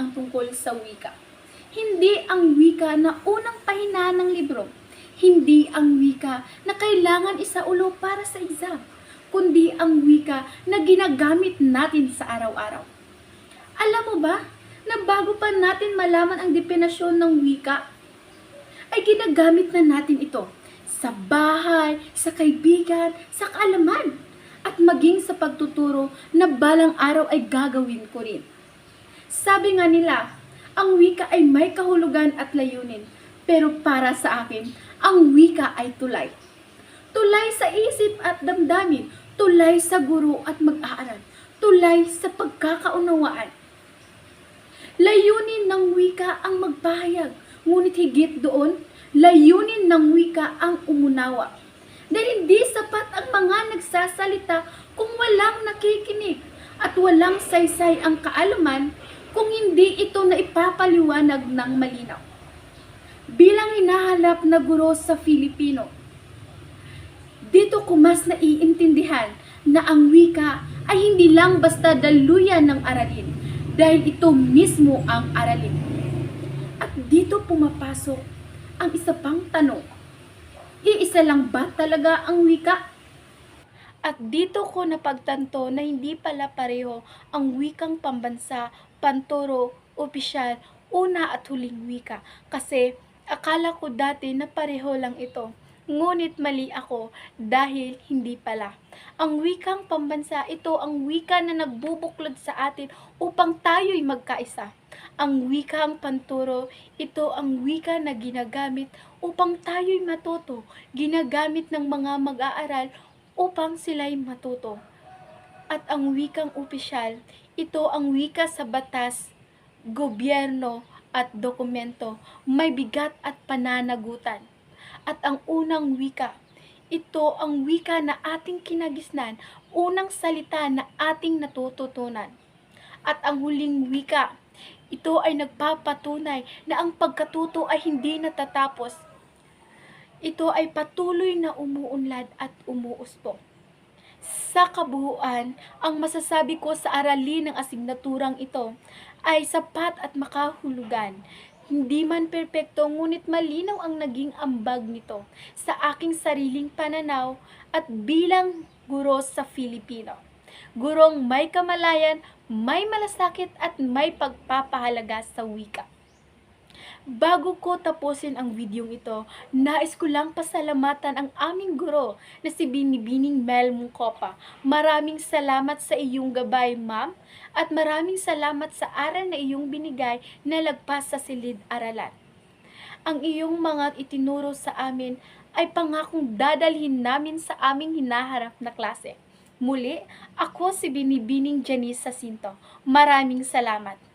ang tungkol sa wika. Hindi ang wika na unang pahina ng libro. Hindi ang wika na kailangan isaulo para sa exam, kundi ang wika na ginagamit natin sa araw-araw. Alam mo ba na bago pa natin malaman ang definasyon ng wika, ay ginagamit na natin ito sa bahay, sa kaibigan, sa kaalaman, at maging sa pagtuturo na balang araw ay gagawin ko rin. Sabi nga nila, ang wika ay may kahulugan at layunin, pero para sa akin, ang wika ay tulay. Tulay sa isip at damdamin, tulay sa guro at mag-aaral, tulay sa pagkakaunawaan. Layunin ng wika ang magpahayag, ngunit higit doon, layunin ng wika ang umunawa. Dahil hindi sapat ang mga nagsasalita kung walang nakikinig at walang saysay ang kaalaman kung hindi ito na ipapaliwanag ng malinaw. Bilang hinahanap na guro sa Filipino, dito ko mas naiintindihan na ang wika ay hindi lang basta daluyan ng aralin, dahil ito mismo ang aralin. At dito pumapasok ang isa pang tanong. Iisa lang ba talaga ang wika? At dito ko napagtanto na hindi pala pareho ang wikang pambansa, panturo, opisyal, una at huling wika. Kasi akala ko dati na pareho lang ito. Ngunit mali ako dahil hindi pala. Ang wikang pambansa, ito ang wika na nagbubuklod sa atin upang tayo'y magkaisa. Ang wikang panturo, ito ang wika na ginagamit upang tayo'y matuto, ginagamit ng mga mag-aaral upang sila'y matuto. At ang wikang opisyal, ito ang wika sa batas, gobyerno at dokumento, may bigat at pananagutan. At ang unang wika, ito ang wika na ating kinagisnan, unang salita na ating natututunan. At ang huling wika, ito ay nagpapatunay na ang pagkatuto ay hindi natatapos. Ito ay patuloy na umuunlad at umuusbong. Sa kabuuan, ang masasabi ko sa aralin ng asignaturang ito ay sapat at makahulugan. Hindi man perpekto, ngunit malinaw ang naging ambag nito sa aking sariling pananaw at bilang guro sa Filipino. Gurong may kamalayan, may malasakit at may pagpapahalaga sa wika. Bago ko tapusin ang videong ito, nais ko lang pasalamatan ang aming guro na si Binibining Mel Mungkopa. Maraming salamat sa iyong gabay, ma'am, at maraming salamat sa aral na iyong binigay na lagpas sa silid-aralan. Ang iyong mga itinuro sa amin ay pangakong dadalhin namin sa aming hinaharap na klase. Muli, ako si Binibining Janice Jacinto. Maraming salamat.